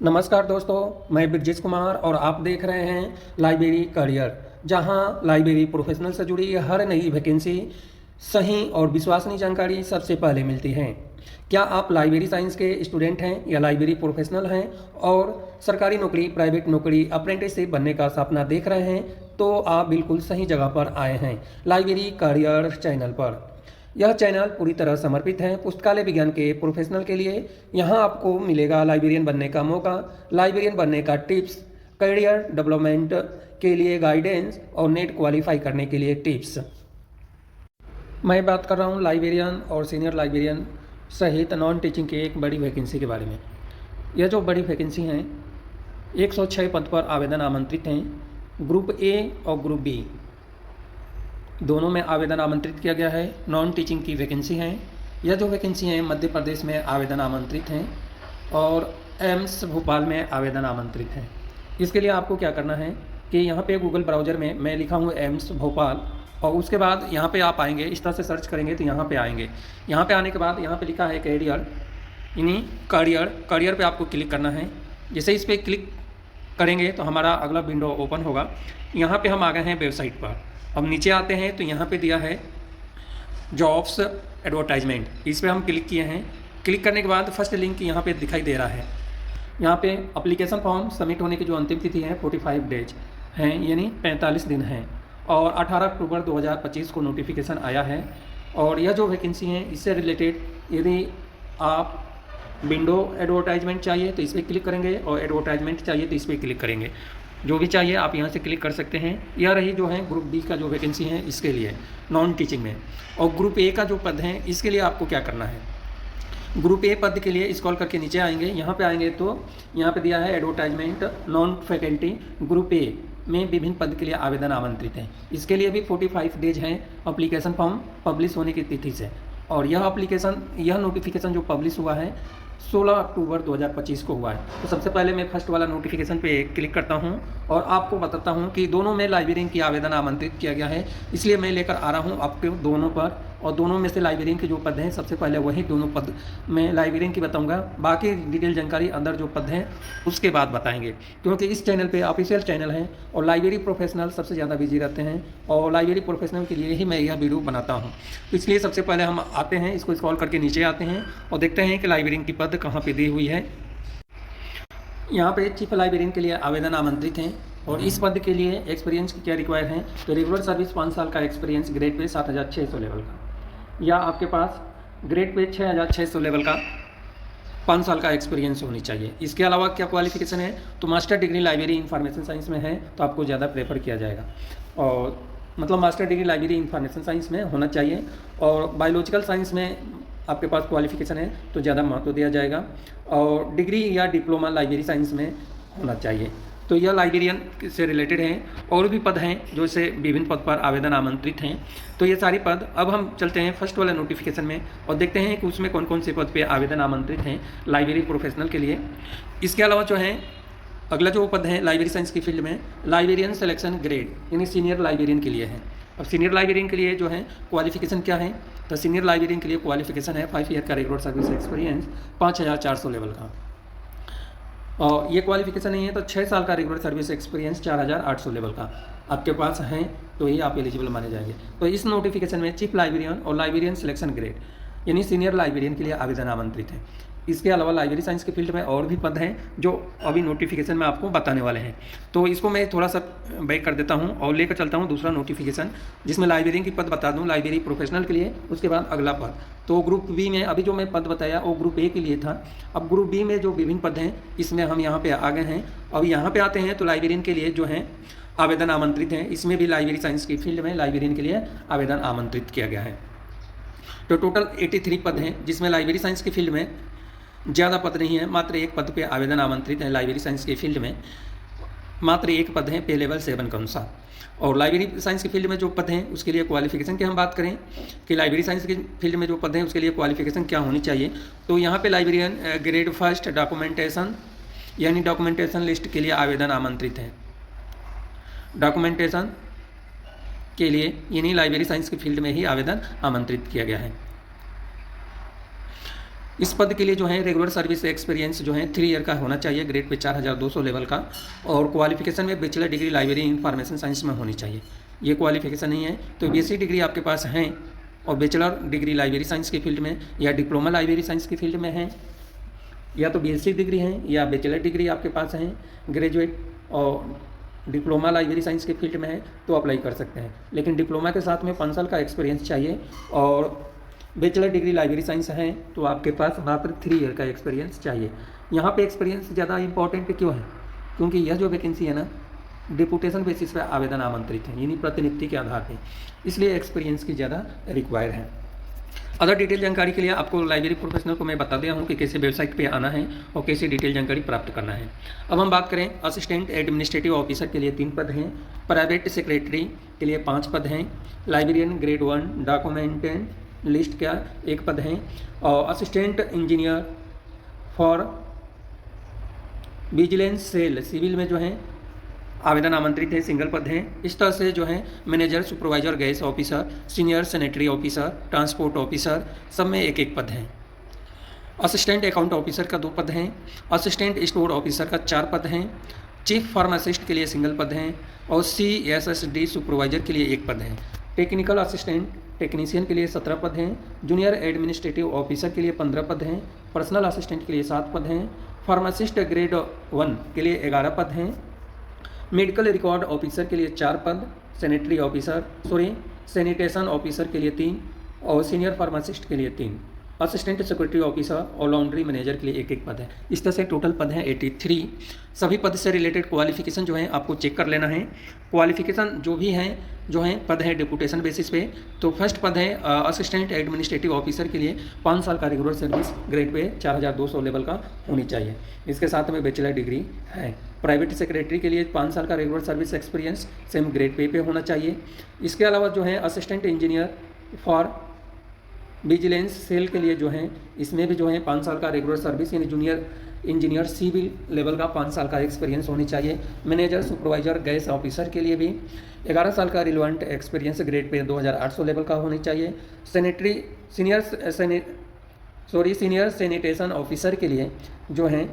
नमस्कार दोस्तों, मैं ब्रजेश कुमार और आप देख रहे हैं लाइब्रेरी करियर, जहां लाइब्रेरी प्रोफेशनल से जुड़ी हर नई वैकेंसी सही और विश्वसनीय जानकारी सबसे पहले मिलती है। क्या आप लाइब्रेरी साइंस के स्टूडेंट हैं या लाइब्रेरी प्रोफेशनल हैं और सरकारी नौकरी, प्राइवेट नौकरी, अप्रेंटिसशिप बनने का सपना देख रहे हैं, तो आप बिल्कुल सही जगह पर आए हैं, लाइब्रेरी करियर चैनल पर। यह चैनल पूरी तरह समर्पित है पुस्तकालय विज्ञान के प्रोफेशनल के लिए। यहाँ आपको मिलेगा लाइब्रेरियन बनने का मौका, लाइब्रेरियन बनने का टिप्स, करियर डेवलपमेंट के लिए गाइडेंस और नेट क्वालिफाई करने के लिए टिप्स। मैं बात कर रहा हूँ लाइब्रेरियन और सीनियर लाइब्रेरियन सहित नॉन टीचिंग की एक बड़ी वैकेंसी के बारे में। यह जो बड़ी वैकेंसी हैं, 106 पद पर आवेदन आमंत्रित हैं। ग्रुप ए और ग्रुप बी दोनों में आवेदन आमंत्रित किया गया है। नॉन टीचिंग की वैकेंसी हैं। यह जो वैकेंसी हैं मध्य प्रदेश में आवेदन आमंत्रित हैं और एम्स भोपाल में आवेदन आमंत्रित हैं। इसके लिए आपको क्या करना है कि यहाँ पे गूगल ब्राउज़र में मैं लिखा हूँ एम्स भोपाल, और उसके बाद यहाँ पे आप आएंगे, इस तरह से सर्च करेंगे तो यहाँ पे आएंगे। यहाँ पे आने के बाद यहाँ पे लिखा है करियर, यानी करियर पे आपको क्लिक करना है। जैसे इस पर क्लिक करेंगे तो हमारा अगला विंडो ओपन होगा। यहाँ पे हम आ गए हैं वेबसाइट पर। अब नीचे आते हैं तो यहाँ पे दिया है जॉब्स एडवर्टाइजमेंट, इस पर हम क्लिक किए हैं। क्लिक करने के बाद फर्स्ट लिंक यहाँ पे दिखाई दे रहा है। यहाँ पे एप्लीकेशन फॉर्म सबमिट होने की जो अंतिम तिथि है 45 डेज हैं, यानी 45 दिन हैं, और 18 अक्टूबर 2025 को नोटिफिकेशन आया है। और यह जो वैकेंसी है इससे रिलेटेड यदि आप विंडो एडवर्टाइजमेंट चाहिए तो इस पर क्लिक करेंगे, और एडवर्टाइजमेंट चाहिए तो इस पर क्लिक करेंगे। जो भी चाहिए आप यहाँ से क्लिक कर सकते हैं। यह रही जो है ग्रुप डी का जो वैकेंसी है इसके लिए नॉन टीचिंग में। और ग्रुप ए का जो पद है इसके लिए आपको क्या करना है, ग्रुप ए पद के लिए स्क्रॉल करके नीचे आएंगे। यहाँ पे आएंगे तो यहाँ पे दिया है advertisement non faculty group A में विभिन्न पद के लिए आवेदन आमंत्रित हैं। इसके लिए भी 45 डेज हैं एप्लीकेशन फॉर्म पब्लिश होने की तिथि से। और यह नोटिफिकेशन जो पब्लिश हुआ है 16 अक्टूबर 2025 को हुआ है। तो सबसे पहले मैं फर्स्ट वाला नोटिफिकेशन पे क्लिक करता हूं और आपको बताता हूं कि दोनों में लाइब्रेरियन की आवेदन आमंत्रित किया गया है, इसलिए मैं लेकर आ रहा हूं आपके दोनों पर। और दोनों में से लाइब्रेरियन के जो पद हैं सबसे पहले वही दोनों पद मैं लाइब्रेरियन की बताऊंगा, बाकी डिटेल जानकारी अंदर जो पद हैं उसके बाद बताएंगे, क्योंकि इस चैनल पे ऑफिशियल चैनल है और लाइब्रेरी प्रोफेशनल सबसे ज़्यादा बिजी रहते हैं और लाइब्रेरी प्रोफेशनल के लिए ही मैं यह वीडियो बनाता हूँ। तो इसलिए सबसे पहले हम आते हैं, इसको स्क्रॉल करके नीचे आते हैं और देखते हैं कि लाइब्रेरियन की पद कहाँ पर दी हुई है। यहाँ पे चीफ लाइब्रेरियन के लिए आवेदन आमंत्रित हैं और इस पद के लिए एक्सपीरियंस क्या रिक्वायर है, तो रेगुलर सर्विस 5 साल का एक्सपीरियंस ग्रेड पे 7600 लेवल का, या आपके पास ग्रेड पे 6600 लेवल का 5 साल का एक्सपीरियंस होनी चाहिए। इसके अलावा क्या क्वालिफिकेशन है, तो master degree library information science में है तो आपको ज़्यादा प्रेफर किया जाएगा, और मतलब master degree library information science में होना चाहिए। और बायोलॉजिकल साइंस में आपके पास क्वालिफिकेशन है तो ज़्यादा महत्व दिया जाएगा, और डिग्री या डिप्लोमा लाइब्रेरी साइंस में होना चाहिए। तो यह लाइब्रेरियन से रिलेटेड हैं। और भी पद हैं जो से विभिन्न पद पर आवेदन आमंत्रित हैं। तो ये सारी पद, अब हम चलते हैं फर्स्ट वाले नोटिफिकेशन में और देखते हैं कि उसमें कौन कौन से पद पे आवेदन आमंत्रित हैं लाइब्रेरी प्रोफेशनल के लिए। इसके अलावा जो है अगला जो पद है लाइब्रेरी साइंस की फील्ड में लाइब्रेरियन सिलेक्शन ग्रेड, यानी सीनियर लाइब्रेरियन के लिए है। अब सीनियर लाइब्रेरियन के लिए जो है क्वालिफिकेशन क्या है, तो सीनियर लाइब्रेरियन के लिए क्वालिफिकेशन है 5 ईयर का रेगुलर सर्विस एक्सपीरियंस 5400 लेवल का, और ये क्वालिफिकेशन नहीं है तो 6 साल का रेगुलर सर्विस एक्सपीरियंस 4800 लेवल का आपके पास है तो ही आप एलिजिबल माने जाएंगे। तो इस नोटिफिकेशन में चीफ लाइब्रेरियन और लाइब्रेरियन सिलेक्शन ग्रेड यानी सीनियर लाइब्रेरियन के लिए आवेदन आमंत्रित है। इसके अलावा लाइब्रेरी साइंस के फील्ड में और भी पद हैं जो अभी नोटिफिकेशन में आपको बताने वाले हैं। तो इसको मैं थोड़ा सा बैक कर देता हूं और लेकर चलता हूं दूसरा नोटिफिकेशन, जिसमें लाइब्रेरियन की पद बता दूं लाइब्रेरी प्रोफेशनल के लिए, उसके बाद अगला पद। तो ग्रुप बी में अभी जो मैं पद बताया वो ग्रुप ए के लिए था। अब ग्रुप बी में जो विभिन्न पद हैं इसमें हम यहाँ पे आ गए हैं। अब यहाँ पे आते हैं तो लाइब्रेरियन के लिए जो है आवेदन आमंत्रित हैं। इसमें भी लाइब्रेरी साइंस की फील्ड में लाइब्रेरियन के लिए आवेदन आमंत्रित किया गया है। तो टोटल 83 पद हैं, जिसमें लाइब्रेरी साइंस की फील्ड में ज़्यादा पद नहीं है, मात्र एक पद पे आवेदन आमंत्रित है। लाइब्रेरी साइंस की फील्ड में मात्र एक पद है पे लेवल 7 के अनुसार। और लाइब्रेरी साइंस की फील्ड में जो पद हैं उसके लिए क्वालिफिकेशन की हम बात करें कि लाइब्रेरी साइंस की फील्ड में जो पद हैं उसके लिए क्वालिफिकेशन क्या होनी चाहिए, तो यहाँ पे लाइब्रेरियन ग्रेड फर्स्ट डॉक्यूमेंटेशन यानी डॉक्यूमेंटेशन लिस्ट के लिए आवेदन आमंत्रित है। डॉक्यूमेंटेशन के लिए यानी लाइब्रेरी साइंस की फील्ड में ही आवेदन आमंत्रित किया गया है। इस पद के लिए जो है रेगुलर सर्विस एक्सपीरियंस जो है 3 ईयर का होना चाहिए, ग्रेड पे 4200 लेवल का, और क्वालिफिकेशन में bachelor degree library information science में होनी चाहिए। ये क्वालिफिकेशन नहीं है तो बीएससी डिग्री आपके पास है और बैचलर डिग्री लाइब्रेरी साइंस की फील्ड में या डिप्लोमा लाइब्रेरी साइंस की फील्ड में है, या तो बीएससी डिग्री है या बैचलर डिग्री आपके पास है, ग्रेजुएट और डिप्लोमा लाइब्रेरी साइंस की फील्ड में है तो अप्लाई कर सकते हैं। लेकिन डिप्लोमा के साथ में 5 साल का एक्सपीरियंस चाहिए और बैचलर डिग्री लाइब्रेरी साइंस है तो आपके पास मात्र 3 ईयर का एक्सपीरियंस चाहिए। यहाँ पे एक्सपीरियंस ज़्यादा इंपॉर्टेंट क्यों है? क्योंकि यह जो वैकेंसी है ना डिपुटेशन बेसिस पे आवेदन आमंत्रित है, यानी प्रतिनियुक्ति के आधार पे, इसलिए एक्सपीरियंस की ज़्यादा रिक्वायर है। अदर डिटेल जानकारी के लिए आपको लाइब्रेरी प्रोफेशनल को मैं बता दिया हूँ कि कैसे वेबसाइट पे आना है और कैसे डिटेल जानकारी प्राप्त करना है। अब हम बात करें असिस्टेंट एडमिनिस्ट्रेटिव ऑफिसर के लिए 3 पद हैं, प्राइवेट सेक्रेटरी के लिए 5 पद हैं, लाइब्रेरियन ग्रेड 1 डॉक्यूमेंट लिस्ट का 1 पद है, और assistant engineer for vigilance cell civil में जो है आवेदन आमंत्रित है, सिंगल पद है। इस तरह से जो है manager, supervisor, gas officer, senior sanitary officer, transport officer, सब में 1-1 पद हैं। असिस्टेंट अकाउंट ऑफिसर का 2 पद हैं, असिस्टेंट स्टोर ऑफिसर का 4 पद हैं, चीफ फार्मासिस्ट के लिए सिंगल पद हैं और CSSD सुपरवाइजर के लिए 1 पद है। टेक्निकल असिस्टेंट टेक्नीशियन के लिए 17 पद हैं, जूनियर एडमिनिस्ट्रेटिव ऑफिसर के लिए 15 पद हैं, पर्सनल असिस्टेंट के लिए 7 पद हैं, फार्मासिस्ट ग्रेड 1 के लिए 11 पद हैं, मेडिकल रिकॉर्ड ऑफिसर के लिए 4 पद, सैनिटेशन ऑफिसर के लिए 3 और सीनियर फार्मासिस्ट के लिए 3, असिस्टेंट सिक्योरिटी ऑफिसर और लॉन्ड्री मैनेजर के लिए 1-1 पद है। इस तरह से टोटल पद हैं 83। सभी पद से रिलेटेड क्वालिफिकेशन जो है आपको चेक कर लेना है। क्वालिफिकेशन जो भी हैं जो हैं पद है डिपुटेशन बेसिस पे, तो फर्स्ट पद है असिस्टेंट एडमिनिस्ट्रेटिव ऑफिसर के लिए 5 साल का regular service grade pay 4200 level का होनी चाहिए, इसके साथ में बैचलर डिग्री है। प्राइवेट सेक्रेटरी के लिए 5 साल का regular service experience same grade pay होना चाहिए। इसके अलावा जो है assistant engineer for vigilance cell के लिए जो है इसमें भी जो है 5 साल का रेगुलर सर्विस यानी जूनियर इंजीनियर सिविल लेवल का 5 साल का एक्सपीरियंस होनी चाहिए। मैनेजर, सुपरवाइजर, गैस ऑफिसर के लिए भी 11 साल का relevant experience grade pay 2800 level का होनी चाहिए। सीनियर सैनिटेशन ऑफिसर के लिए जो है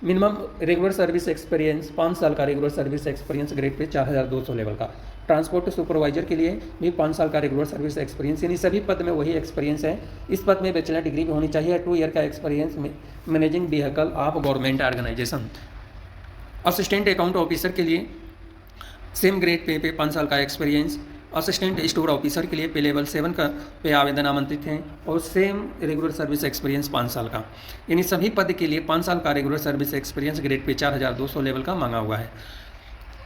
मिनिमम रेगुलर सर्विस एक्सपीरियंस 5 साल का regular service experience grade pay 4200 level का। ट्रांसपोर्ट सुपरवाइजर के लिए भी 5 साल का रेगुलर सर्विस एक्सपीरियंस, यानी सभी पद में वही एक्सपीरियंस है। इस पद में बैचलर डिग्री भी होनी चाहिए, 2 ईयर का experience managing vehicle of government organisation. Assistant account officer के लिए सेम ग्रेड पे 5 साल का एक्सपीरियंस। असिस्टेंट स्टोर ऑफिसर के लिए पे लेवल 7 का पे आवेदन आमंत्रित हैं और सेम रेगुलर सर्विस एक्सपीरियंस 5 साल का, यानी सभी पद के लिए 5 साल का regular service experience grade pay 4200 level का मांगा हुआ है।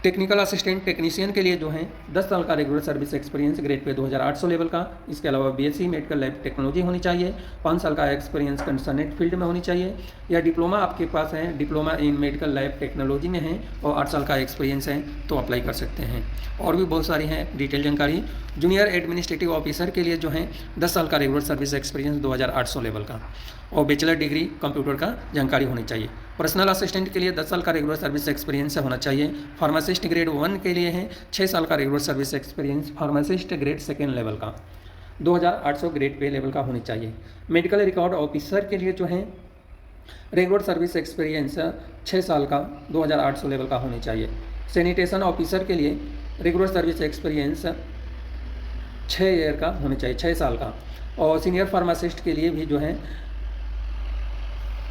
टेक्निकल असिस्टेंट टेक्नीशियन के लिए जो है 10 साल का regular service experience grade pay 2800 level का। इसके अलावा BSc मेडिकल लैब टेक्नोलॉजी होनी चाहिए, 5 साल का एक्सपीरियंस कंसर्नेट फील्ड में होनी चाहिए, या डिप्लोमा आपके पास है, diploma in medical lab technology में है और 8 साल का एक्सपीरियंस है तो अप्लाई कर सकते हैं। और भी बहुत सारी हैं डिटेल जानकारी। जूनियर एडमिनिस्ट्रेटिव ऑफिसर के लिए जो है 10 साल का रेगुलर सर्विस एक्सपीरियंस 2800 लेवल का और बैचलर डिग्री कंप्यूटर का जानकारी होनी चाहिए। पर्सनल असिस्टेंट के लिए 10 साल का रेगुलर सर्विस एक्सपीरियंस होना चाहिए। फार्मासिस्ट ग्रेड 1 के लिए है 6 साल का regular service experience, pharmacist grade 2 level का 2800 ग्रेड पे लेवल का होनी चाहिए। मेडिकल रिकॉर्ड ऑफिसर के लिए जो है रेगुलर सर्विस एक्सपीरियंस 6 साल का 2800 लेवल का होनी चाहिए। सैनिटेशन ऑफिसर के लिए रेगुलर सर्विस एक्सपीरियंस 6 ईयर का होना चाहिए, 6 साल का। और सीनियर फार्मासिस्ट के लिए भी जो है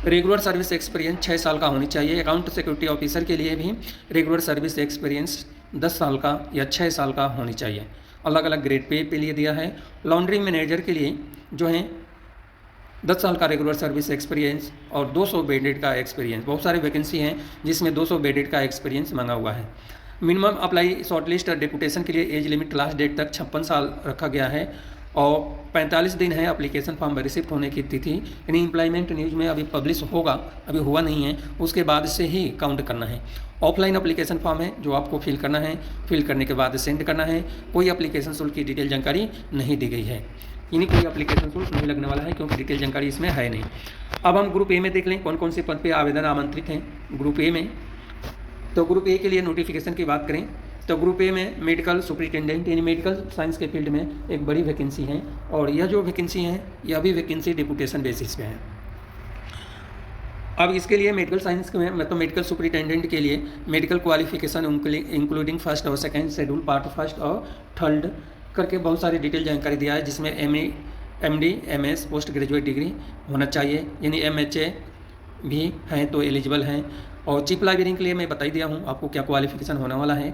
रेगुलर सर्विस एक्सपीरियंस 6 साल का होनी चाहिए। अकाउंट सिक्योरिटी ऑफिसर के लिए भी रेगुलर सर्विस एक्सपीरियंस 10 साल का या 6 साल का होनी चाहिए। अलग अलग ग्रेड पे लिए दिया है। लॉन्ड्री मैनेजर के लिए जो है 10 साल का रेगुलर सर्विस एक्सपीरियंस और 200 बेडेड का एक्सपीरियंस। बहुत सारे वैकेंसी हैं जिसमें 200 बेडेड का एक्सपीरियंस मांगा हुआ है। मिनिमम अप्लाई शॉर्टलिस्ट डेपुटेशन के लिए एज लिमिट लास्ट डेट तक 56 साल रखा गया है और 45 दिन है एप्लीकेशन फॉर्म रिसिप्ट होने की तिथि, यानी एम्प्लॉयमेंट न्यूज में अभी पब्लिश होगा, अभी हुआ नहीं है, उसके बाद से ही काउंट करना है। ऑफलाइन एप्लीकेशन फॉर्म है जो आपको फिल करना है, फिल करने के बाद सेंड करना है। कोई एप्लीकेशन शुल्क की डिटेल जानकारी नहीं दी गई है, यानी कोई एप्लीकेशन शुल्क नहीं लगने वाला है क्योंकि डिटेल जानकारी इसमें है नहीं। अब हम ग्रुप ए में देख लें कौन कौन से पद पे आवेदन आमंत्रित हैं। ग्रुप ए में तो ग्रुप ए के लिए नोटिफिकेशन की बात करें तो ग्रुप ए में मेडिकल सुपरिटेंडेंट यानी मेडिकल साइंस के फील्ड में एक बड़ी वैकेंसी है और यह जो वैकेंसी है यह भी वैकेंसी डिपुटेशन बेसिस पे है। अब इसके लिए मेडिकल साइंस में मतलब मेडिकल सुपरिटेंडेंट के लिए मेडिकल क्वालिफिकेशन इंक्लूडिंग फर्स्ट और सेकंड शेड्यूल पार्ट फर्स्ट और थर्ड करके बहुत सारी डिटेल जानकारी दिया है, जिसमें MA MD MS post graduate degree होना चाहिए, यानी MHA भी हैं तो एलिजिबल हैं। और चीफ लाइब्रेरियन के लिए मैं बता ही दिया हूँ आपको क्या क्वालिफिकेशन होने वाला है।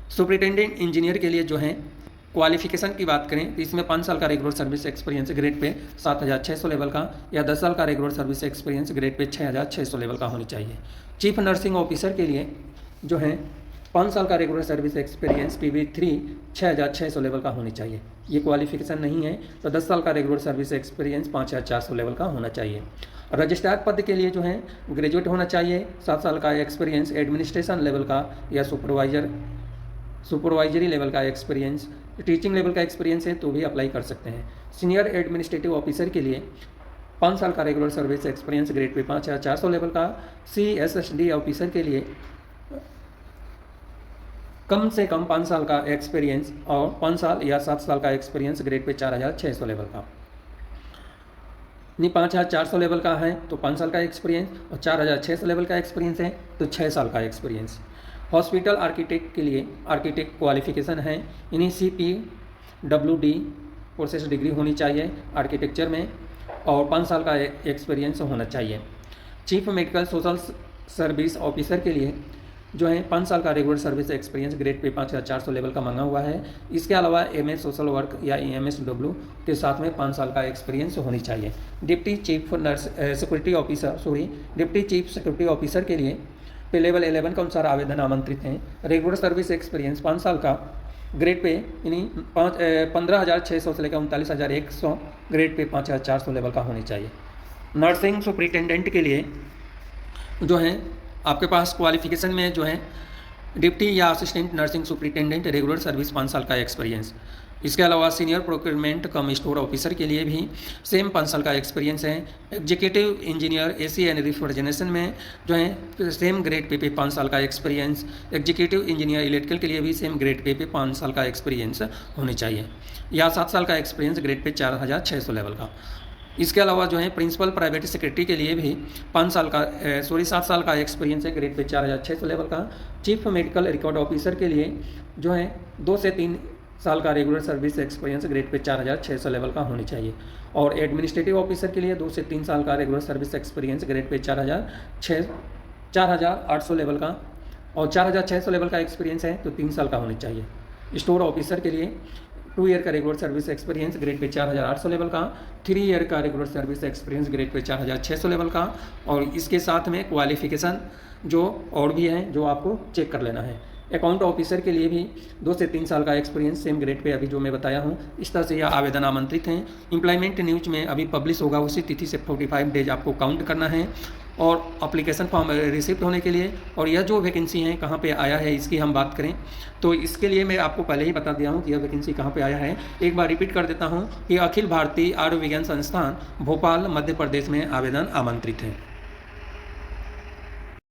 सुपरिटेंडेंट इंजीनियर के लिए जो है क्वालिफिकेशन की बात करें तो इसमें 5 साल का regular service experience grade pay 7600 level का, या 10 साल का regular service experience grade pay 6600 level का होनी चाहिए। चीफ नर्सिंग ऑफिसर के लिए जो है 5 साल का regular service experience PV3 6600 level का होनी चाहिए। ये क्वालिफिकेशन नहीं है तो 10 साल का रेगुलर सर्विस एक्सपीरियंस 5400 लेवल का होना चाहिए। रजिस्ट्रार पद के लिए जो है ग्रेजुएट होना चाहिए, 7 साल का एक्सपीरियंस एडमिनिस्ट्रेशन लेवल का या सुपरवाइजरी लेवल का एक्सपीरियंस, टीचिंग लेवल का एक्सपीरियंस है तो भी अप्लाई कर सकते हैं। सीनियर एडमिनिस्ट्रेटिव ऑफिसर के लिए 5 साल का regular service experience grade pay 5400 level का। CSSD ऑफिसर के लिए कम से कम 5 साल का एक्सपीरियंस और 5 साल या 7 साल का एक्सपीरियंस ग्रेड पे 4600 लेवल का। नहीं 5400 लेवल का है तो 5 साल का एक्सपीरियंस, और 4600 लेवल का एक्सपीरियंस है तो 6 साल का एक्सपीरियंस। हॉस्पिटल आर्किटेक्ट के लिए आर्किटेक्ट क्वालिफिकेशन है, यानी CPWD कोर्सेस डिग्री होनी चाहिए आर्किटेक्चर में, और 5 साल का एक्सपीरियंस होना चाहिए। Chief medical social service officer के लिए जो है 5 साल का regular service experience grade pay 5400 level का मांगा हुआ है। इसके अलावा MS सोशल वर्क या EMSW के साथ में 5 साल का एक्सपीरियंस होनी चाहिए। डिप्टी चीफ सिक्योरिटी ऑफिसर के लिए पे लेवल 11 के अनुसार आवेदन आमंत्रित हैं। रेगुलर सर्विस एक्सपीरियंस 5 साल का ग्रेड पे यानी 15,600 से लेकर 39,100, ग्रेड पे 5,400 लेवल का होनी चाहिए। नर्सिंग सुपरिटेंडेंट के लिए जो है आपके पास क्वालिफिकेशन में जो है डिप्टी या assistant nursing superintendent regular service 5 साल का एक्सपीरियंस। इसके अलावा सीनियर प्रोक्योरमेंट कम स्टोर ऑफिसर के लिए भी सेम 5 साल का एक्सपीरियंस है। Executive engineer AC and refrigeration में जो है सेम ग्रेड पे 5 साल का एक्सपीरियंस। एग्जीक्यूटिव इंजीनियर इलेक्ट्रिकल के लिए भी सेम ग्रेड पे 5 साल का एक्सपीरियंस होनी चाहिए, या 7 साल का एक्सपीरियंस ग्रेड पे 4600 लेवल का। इसके अलावा जो है प्रिंसिपल प्राइवेट सेक्रेटरी के लिए भी 7 साल का एक्सपीरियंस है, ग्रेड पे 4600 लेवल का। चीफ मेडिकल रिकॉर्ड ऑफिसर के लिए जो है 2 से 3 साल का regular service experience grade pay 4600 level का होनी चाहिए। और एडमिनिस्ट्रेटिव ऑफिसर के लिए 2 से 3 साल का regular service experience grade pay 4800 level का, और 4600 लेवल का एक्सपीरियंस है तो 3 साल का होनी चाहिए। स्टोर ऑफिसर के लिए 2 ईयर का regular service experience grade pay 4800 level का, 3 ईयर का regular service experience grade pay 4600 level का, और इसके साथ में क्वालिफिकेशन जो और भी है जो आपको चेक कर लेना है। अकाउंट ऑफिसर के लिए भी 2 से 3 साल का एक्सपीरियंस सेम ग्रेड पे अभी जो मैं बताया हूँ, इस तरह से यह आवेदन आमंत्रित हैं। एम्प्लॉयमेंट न्यूज में अभी पब्लिश होगा उसी तिथि से 45 डेज आपको काउंट करना है, और अप्लीकेशन फॉर्म रिसिप्ट होने के लिए। और यह जो वैकेंसी है कहाँ पे आया है इसकी हम बात करें तो इसके लिए मैं आपको पहले ही बता दिया हूँ कि यह वैकेंसी कहाँ पे आया है। एक बार रिपीट कर देता हूँ कि अखिल भारतीय आयुर्विज्ञान संस्थान भोपाल मध्य प्रदेश में आवेदन आमंत्रित है।